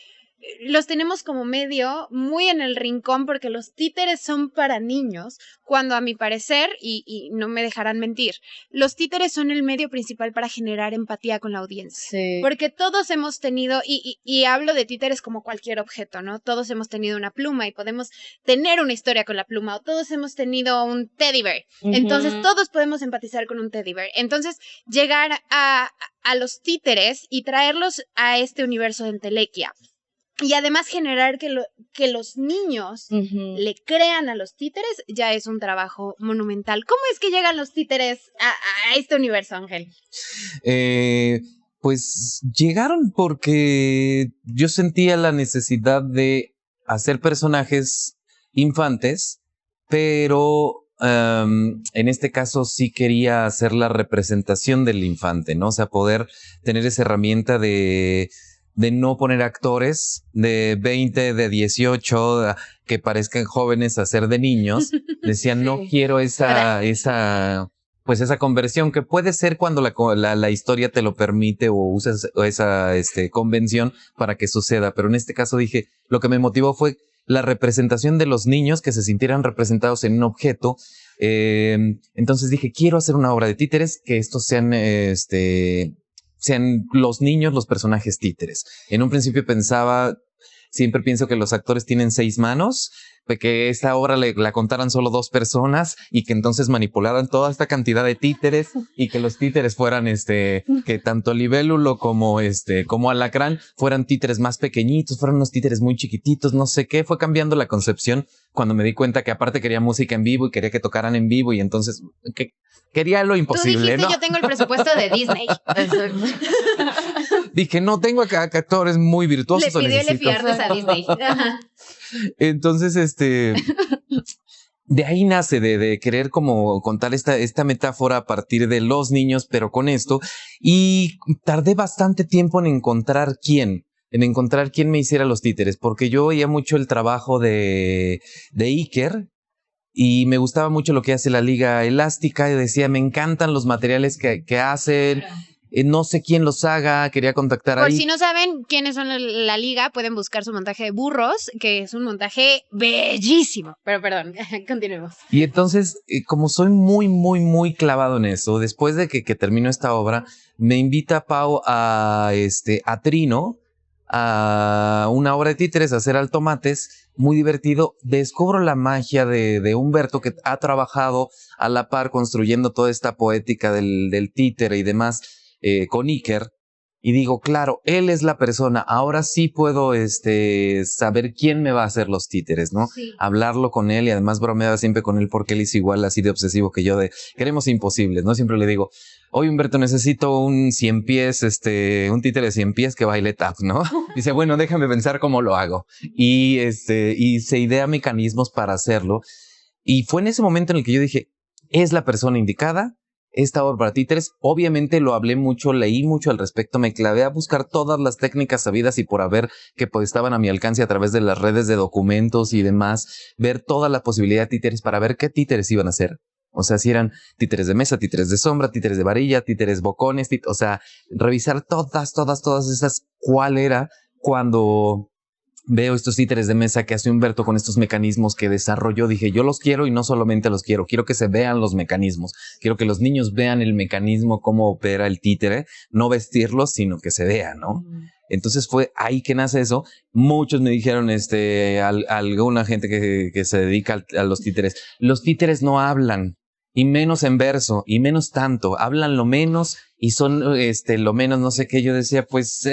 los tenemos como medio muy en el rincón porque los títeres son para niños, cuando a mi parecer, y no me dejarán mentir, los títeres son el medio principal para generar empatía con la audiencia. Sí. Porque todos hemos tenido, y hablo de títeres como cualquier objeto, ¿no? Todos hemos tenido una pluma y podemos tener una historia con la pluma, o todos hemos tenido un teddy bear. Entonces, todos podemos empatizar con un teddy bear. Entonces, llegar a los títeres y traerlos a este universo de entelequia. Y además generar que los niños le crean a los títeres ya es un trabajo monumental. ¿Cómo es que llegan los títeres a este universo, Ángel? Pues llegaron porque yo sentía la necesidad de hacer personajes infantes, pero en este caso sí quería hacer la representación del infante, ¿no? O sea, poder tener esa herramienta de no poner actores de 20, de 18, que parezcan jóvenes a ser de niños. Decían, sí. No quiero esa conversión, que puede ser cuando la historia te lo permite o usas esa convención para que suceda. Pero en este caso dije, lo que me motivó fue la representación de los niños, que se sintieran representados en un objeto. Entonces dije, quiero hacer una obra de títeres, que estos sean los niños los personajes títeres. En un principio siempre pienso que los actores tienen 6 manos, que esta obra la contaran solo 2 personas y que entonces manipularan toda esta cantidad de títeres y que los títeres fueran que tanto Libélulo como Alacrán fueran títeres más pequeñitos, fueran unos títeres muy chiquititos, no sé qué. Fue cambiando la concepción cuando me di cuenta que aparte quería música en vivo y quería que tocaran en vivo, y entonces quería lo imposible. Tú dijiste, ¿no? Yo tengo el presupuesto de Disney. Dije, no, tengo acá actores muy virtuosos. Le pidió el fiardes a Disney. Entonces, de ahí nace de querer como contar esta metáfora a partir de los niños, pero con esto. Y tardé bastante tiempo en encontrar quién me hiciera los títeres, porque yo veía mucho el trabajo de Iker, y me gustaba mucho lo que hace la Liga Elástica, y decía, me encantan los materiales que hacen. No sé quién los haga, quería contactar Por ahí. si no saben quiénes son la Liga, pueden buscar su montaje de burros, que es un montaje bellísimo. Pero perdón, continuemos. Y entonces, como soy muy, muy, muy clavado en eso, después de que termino esta obra, me invita Pau a Trino, a una obra de títeres, a hacer Altomates, muy divertido. Descubro la magia de Humberto, que ha trabajado a la par construyendo toda esta poética del títere y demás, con Iker, y digo, claro, él es la persona, ahora sí puedo saber quién me va a hacer los títeres, ¿no? Sí. Hablarlo con él, y además bromeaba siempre con él porque él es igual así de obsesivo que yo, de queremos imposibles, ¿no? Siempre le digo, oye Humberto, necesito un 100 pies, un títere de 100 pies que baile tap, ¿no? Dice, bueno, déjame pensar cómo lo hago. Y se idea mecanismos para hacerlo. Y fue en ese momento en el que yo dije, es la persona indicada. Esta obra para títeres, obviamente lo hablé mucho, leí mucho al respecto, me clavé a buscar todas las técnicas sabidas y por haber que pues estaban a mi alcance a través de las redes de documentos y demás, ver toda la posibilidad de títeres para ver qué títeres iban a hacer. O sea, si eran títeres de mesa, títeres de sombra, títeres de varilla, títeres bocones, o sea, revisar todas esas, cuál era. Cuando veo estos títeres de mesa que hace Humberto con estos mecanismos que desarrolló, dije, yo los quiero, y no solamente los quiero que se vean los mecanismos. Quiero que los niños vean el mecanismo, cómo opera el títere, no vestirlos, sino que se vea, ¿no? Entonces fue ahí que nace eso. Muchos me dijeron, alguna gente que se dedica a los títeres no hablan, y menos en verso, y menos tanto, hablan lo menos y son lo menos no sé qué. Yo decía, pues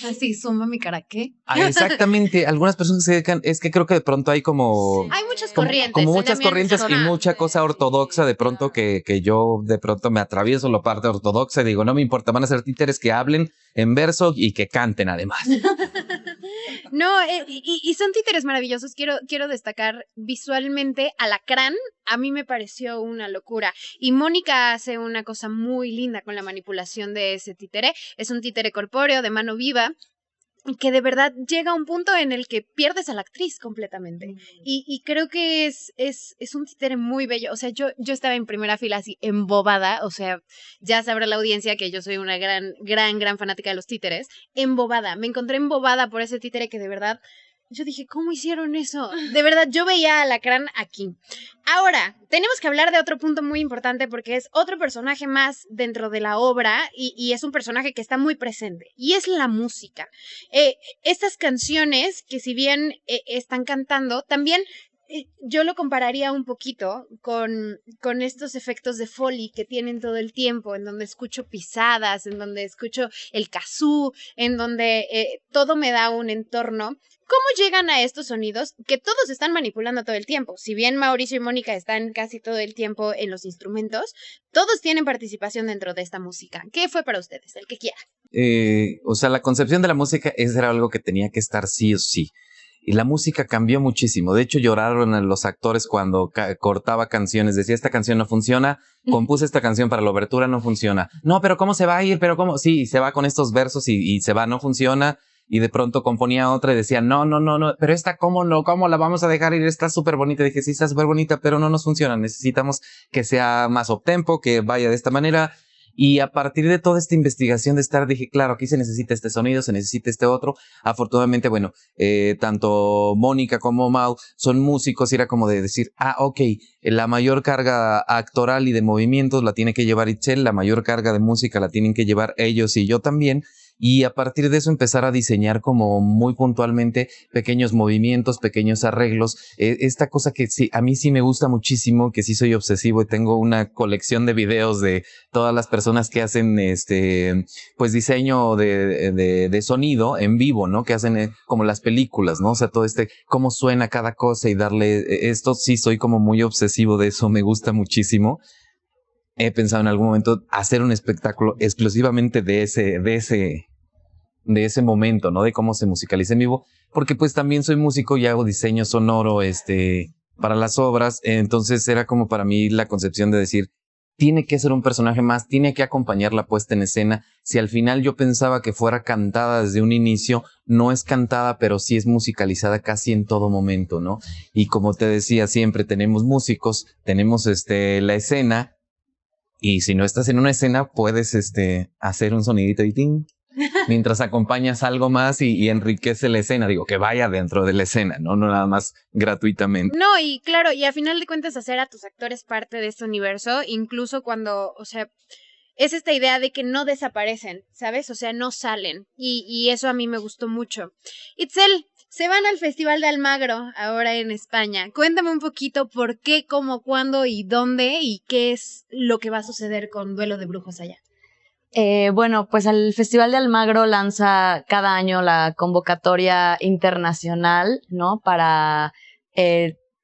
así suma mi cara, ¿qué? Exactamente. Algunas personas se dedican, es que creo que de pronto hay como hay muchas corrientes, como muchas corrientes y mucha cosa ortodoxa de pronto que yo de pronto me atravieso la parte ortodoxa y digo, no me importa, van a ser títeres que hablen en verso y que canten además. No, y son títeres maravillosos. Quiero destacar visualmente Alacrán. A mí me pareció una locura. Y Mónica hace una cosa muy linda con la manipulación de ese títere. Es un títere corpóreo de mano viva. que de verdad llega a un punto en el que pierdes a la actriz completamente. Y creo que es un títere muy bello. O sea, yo estaba en primera fila así, embobada. O sea, ya sabrá la audiencia que yo soy una gran fanática de los títeres. Embobada. Me encontré embobada por ese títere que de verdad... Yo dije, ¿cómo hicieron eso? De verdad, yo veía a Alacrán aquí. Ahora, tenemos que hablar de otro punto muy importante porque es otro personaje más dentro de la obra y es un personaje que está muy presente y es la música. Estas canciones que si bien están cantando, también yo lo compararía un poquito con estos efectos de Foley que tienen todo el tiempo, en donde escucho pisadas, en donde escucho el kazoo, en donde todo me da un entorno. ¿Cómo llegan a estos sonidos que todos están manipulando todo el tiempo? Si bien Mauricio y Mónica están casi todo el tiempo en los instrumentos, todos tienen participación dentro de esta música. ¿Qué fue para ustedes? El que quiera. O sea, la concepción de la música era algo que tenía que estar sí o sí. Y la música cambió muchísimo. De hecho, lloraron los actores cuando cortaba canciones. Decía, esta canción no funciona. Compuse esta canción para la obertura, no funciona. No, pero ¿cómo se va a ir? Pero ¿cómo? Sí, se va con estos versos y se va, no funciona. Y de pronto componía otra y decía, no, pero esta, ¿cómo la vamos a dejar ir? Está súper bonita. Dije, sí, está súper bonita, pero no nos funciona. Necesitamos que sea más uptempo, que vaya de esta manera. Y a partir de toda esta investigación de estar, dije, claro, aquí se necesita este sonido, se necesita este otro. Afortunadamente, bueno, tanto Mónica como Mau son músicos y era como de decir, ok, la mayor carga actoral y de movimientos la tiene que llevar Itzel, la mayor carga de música la tienen que llevar ellos y yo también. Y a partir de eso empezar a diseñar como muy puntualmente pequeños movimientos, pequeños arreglos. Esta cosa que sí, a mí sí me gusta muchísimo, que sí soy obsesivo y tengo una colección de videos de todas las personas que hacen pues diseño de sonido en vivo, ¿no? Que hacen como las películas, ¿no? O sea, todo cómo suena cada cosa y darle esto. Sí, soy como muy obsesivo de eso, me gusta muchísimo. He pensado en algún momento hacer un espectáculo exclusivamente de ese momento, ¿no? De cómo se musicaliza en vivo, porque pues también soy músico y hago diseño sonoro, para las obras. Entonces era como para mí la concepción de decir, tiene que ser un personaje más, tiene que acompañar la puesta en escena. Si al final yo pensaba que fuera cantada desde un inicio, no es cantada, pero sí es musicalizada casi en todo momento, ¿no? Y como te decía, siempre tenemos músicos, tenemos la escena, y si no estás en una escena, puedes hacer un sonidito y ting, mientras acompañas algo más y enriquece la escena. Digo, que vaya dentro de la escena, ¿no? No nada más gratuitamente. No, y claro, y a final de cuentas hacer a tus actores parte de este universo, incluso cuando, o sea, es esta idea de que no desaparecen, ¿sabes? O sea, no salen. Y eso a mí me gustó mucho. Itzel, se van al Festival de Almagro ahora en España. Cuéntame un poquito por qué, cómo, cuándo y dónde y qué es lo que va a suceder con Duelo de Brujos allá. Bueno, pues el Festival de Almagro lanza cada año la convocatoria internacional, ¿no? Para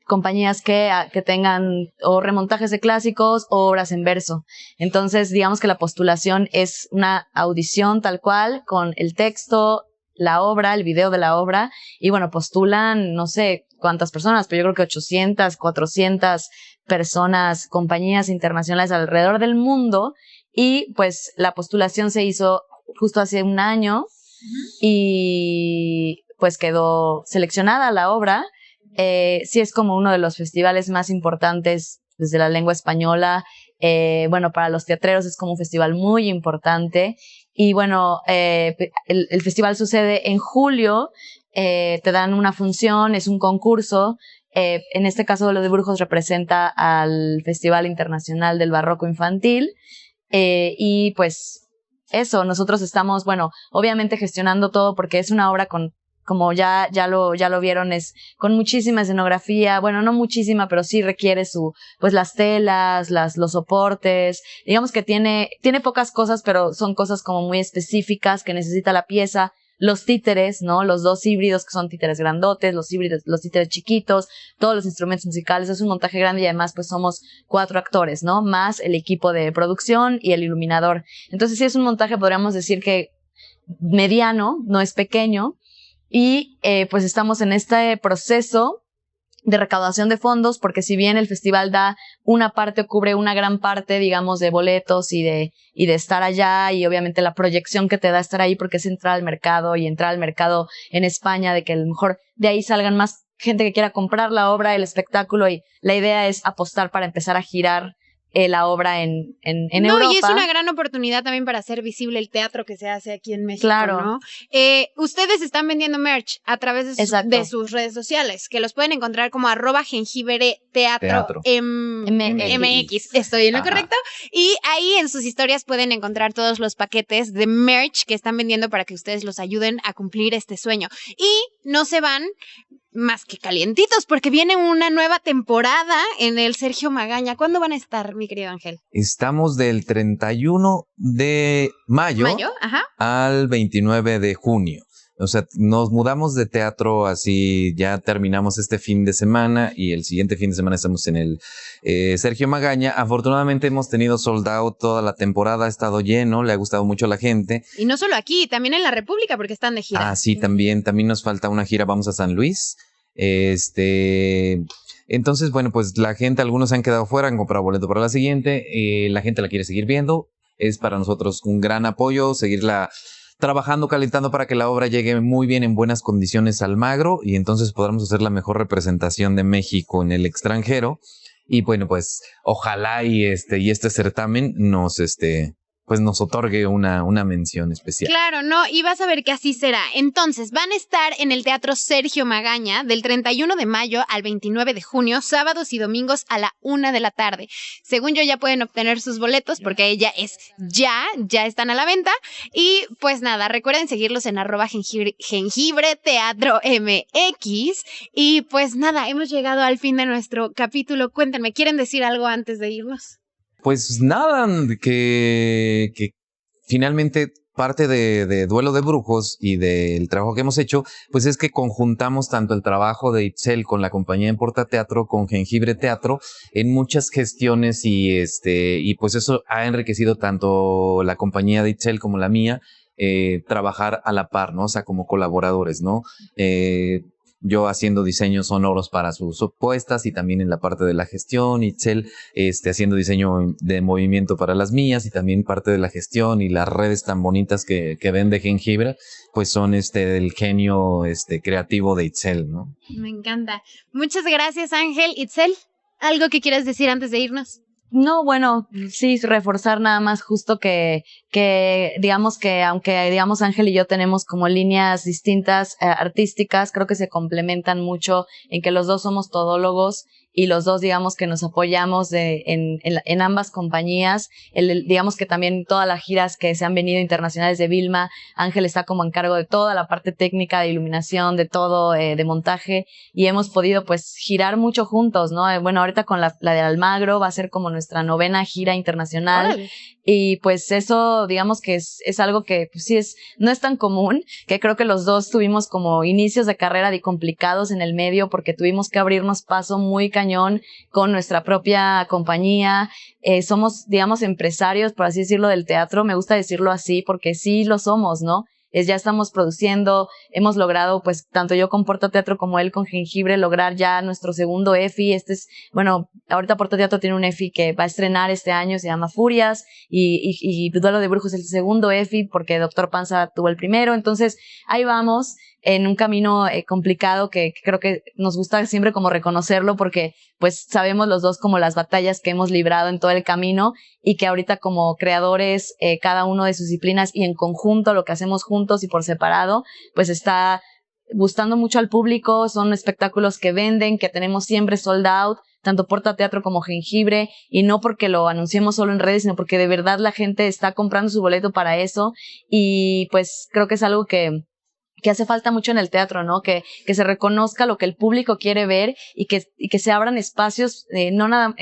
compañías que tengan o remontajes de clásicos o obras en verso. Entonces, digamos que la postulación es una audición tal cual, con el texto, la obra, el video de la obra, y bueno, postulan, no sé cuántas personas, pero yo creo que 800, 400 personas, compañías internacionales alrededor del mundo. Y pues la postulación se hizo justo hace un año y pues quedó seleccionada la obra. Sí es como uno de los festivales más importantes desde la lengua española. Bueno, para los teatreros es como un festival muy importante. Y bueno, el festival sucede en julio. Te dan una función, es un concurso. En este caso, Duelo de Brujos representa al Festival Internacional del Barroco Infantil. Y pues eso, nosotros estamos, bueno, obviamente gestionando todo porque es una obra como ya lo vieron, es con muchísima escenografía, bueno, no muchísima, pero sí requiere pues las telas, los soportes, digamos que tiene pocas cosas, pero son cosas como muy específicas que necesita la pieza. Los títeres, ¿no? Los dos híbridos que son títeres grandotes, los títeres chiquitos, todos los instrumentos musicales. Es un montaje grande y además pues somos 4 actores, ¿no? Más el equipo de producción y el iluminador. Entonces sí es un montaje, podríamos decir que mediano, no es pequeño. Y pues estamos en este proceso recaudación de fondos, porque si bien el festival da una parte o cubre una gran parte, digamos, de boletos y de estar allá, y obviamente la proyección que te da estar ahí, porque es entrar al mercado y entrar al mercado en España, de que a lo mejor de ahí salgan más gente que quiera comprar la obra, el espectáculo, y la idea es apostar para empezar a girar la obra en Europa. No, y es una gran oportunidad también para hacer visible el teatro que se hace aquí en México, claro. ¿no? Ustedes están vendiendo merch a través de sus redes sociales, que los pueden encontrar como @jengibreteatro MX. ¿Estoy en lo correcto? Y ahí en sus historias pueden encontrar todos los paquetes de merch que están vendiendo para que ustedes los ayuden a cumplir este sueño. Y no se van más que calientitos, porque viene una nueva temporada en el Sergio Magaña. ¿Cuándo van a estar, mi querido Ángel? Estamos del 31 de mayo al 29 de junio. O sea, nos mudamos de teatro así, ya terminamos este fin de semana y el siguiente fin de semana estamos en el Sergio Magaña. Afortunadamente hemos tenido sold out toda la temporada, ha estado lleno, le ha gustado mucho a la gente. Y no solo aquí, también en la República, porque están de gira. Ah, sí, también nos falta una gira, vamos a San Luis. Entonces, bueno, pues la gente, algunos se han quedado fuera, han comprado boleto para la siguiente, la gente la quiere seguir viendo, es para nosotros un gran apoyo, seguirla trabajando, calentando para que la obra llegue muy bien en buenas condiciones al Magro y entonces podamos hacer la mejor representación de México en el extranjero. Y bueno, pues ojalá y este certamen pues nos otorgue una mención especial. Claro, no, y vas a ver que así será. Entonces, van a estar en el Teatro Sergio Magaña del 31 de mayo al 29 de junio, sábados y domingos a la 1 de la tarde. Según yo, ya pueden obtener sus boletos porque ella es ya están a la venta. Y pues nada, recuerden seguirlos en @jengibreteatro MX. Y pues nada, hemos llegado al fin de nuestro capítulo. Cuéntenme, ¿quieren decir algo antes de irnos? Pues nada, que finalmente parte de Duelo de Brujos y del trabajo que hemos hecho, pues es que conjuntamos tanto el trabajo de Itzel con la compañía en Porta Teatro, con Jengibre Teatro, en muchas gestiones y pues eso ha enriquecido tanto la compañía de Itzel como la mía, trabajar a la par, ¿no? O sea, como colaboradores, ¿no? Yo haciendo diseños sonoros para sus puestas y también en la parte de la gestión, Itzel haciendo diseño de movimiento para las mías y también parte de la gestión y las redes tan bonitas que ven de Jengibre, pues son del genio creativo de Itzel, ¿no? Me encanta. Muchas gracias, Ángel. Itzel, ¿algo que quieras decir antes de irnos? No, bueno, sí, reforzar nada más justo que digamos que aunque digamos Ángel y yo tenemos como líneas distintas artísticas, creo que se complementan mucho en que los dos somos todólogos y los dos digamos que nos apoyamos en ambas compañías. Digamos que también todas las giras que se han venido internacionales de Vilma, Ángel está como en cargo de toda la parte técnica de iluminación, de todo, de montaje, y hemos podido pues girar mucho juntos, ¿no? Bueno, ahorita con la de Almagro va a ser como nuestra 9ª gira internacional. ¡Órale! Y pues eso, digamos que es algo que pues sí no es tan común, que creo que los dos tuvimos como inicios de carrera complicados en el medio porque tuvimos que abrirnos paso muy cañón con nuestra propia compañía. Somos, digamos, empresarios, por así decirlo, del teatro. Me gusta decirlo así porque sí lo somos, ¿no? Ya estamos produciendo, hemos logrado, pues, tanto yo con Porta Teatro como él con Jengibre, lograr ya nuestro segundo EFI. Bueno, ahorita Porta Teatro tiene un EFI que va a estrenar este año, se llama Furias, y Duelo de Brujos es el segundo EFI porque Doctor Panza tuvo el primero. Entonces, ahí vamos en un camino complicado que creo que nos gusta siempre como reconocerlo porque pues sabemos los dos como las batallas que hemos librado en todo el camino y que ahorita como creadores cada uno de sus disciplinas y en conjunto lo que hacemos juntos y por separado pues está gustando mucho al público. Son espectáculos que venden, que tenemos siempre sold out, tanto Porta Teatro como Jengibre, y no porque lo anunciemos solo en redes, sino porque de verdad la gente está comprando su boleto para eso. Y pues creo que es algo que hace falta mucho en el teatro, ¿no? Que se reconozca lo que el público quiere ver y que se abran espacios, no nada,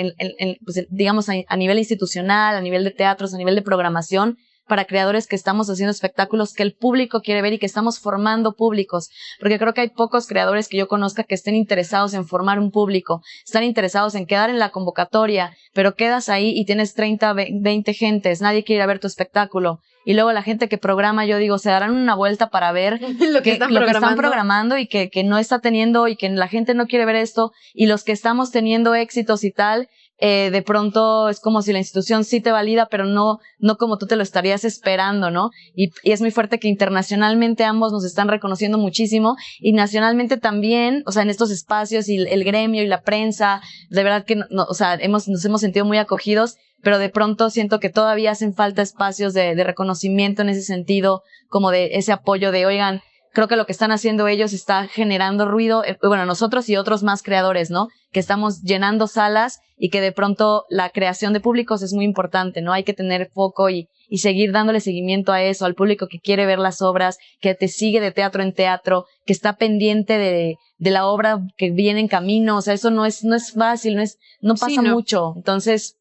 pues, digamos, a nivel institucional, a nivel de teatros, a nivel de programación, para creadores que estamos haciendo espectáculos que el público quiere ver y que estamos formando públicos, porque creo que hay pocos creadores que yo conozca que estén interesados en formar un público, están interesados en quedar en la convocatoria, pero quedas ahí y tienes 30, 20 gentes, nadie quiere ir a ver tu espectáculo. Y luego la gente que programa, yo digo, se darán una vuelta para ver lo que están programando y que no está teniendo y que la gente no quiere ver esto. Y los que estamos teniendo éxitos y tal, de pronto es como si la institución sí te valida, pero no como tú te lo estarías esperando, ¿no? Y es muy fuerte que internacionalmente ambos nos están reconociendo muchísimo y nacionalmente también, o sea, en estos espacios y el gremio y la prensa, de verdad que o sea, nos hemos sentido muy acogidos, pero de pronto siento que todavía hacen falta espacios de reconocimiento en ese sentido, como de ese apoyo de, oigan, creo que lo que están haciendo ellos está generando ruido, bueno, nosotros y otros más creadores, ¿no? Que estamos llenando salas y que de pronto la creación de públicos es muy importante, ¿no? Hay que tener foco y seguir dándole seguimiento a eso, al público que quiere ver las obras, que te sigue de teatro en teatro, que está pendiente de la obra que viene en camino, o sea, eso no es fácil, no pasa mucho. Entonces,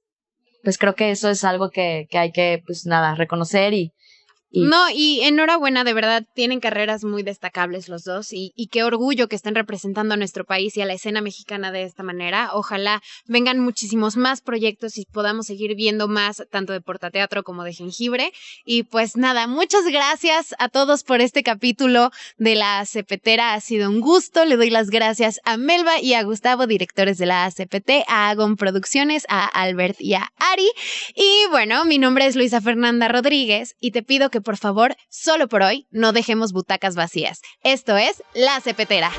pues creo que eso es algo que hay que, pues nada, reconocer y No, y enhorabuena, de verdad, tienen carreras muy destacables los dos y qué orgullo que estén representando a nuestro país y a la escena mexicana de esta manera. Ojalá vengan muchísimos más proyectos y podamos seguir viendo más tanto de Portateatro como de Jengibre. Y pues nada, muchas gracias a todos por este capítulo de La Cepetera. Ha sido un gusto. Le doy las gracias a Melba y a Gustavo, directores de la ACPT, a Agon Producciones, a Albert y a Ari. Y bueno, mi nombre es Luisa Fernanda Rodríguez y te pido que por favor, solo por hoy, no dejemos butacas vacías. Esto es La Cepetera.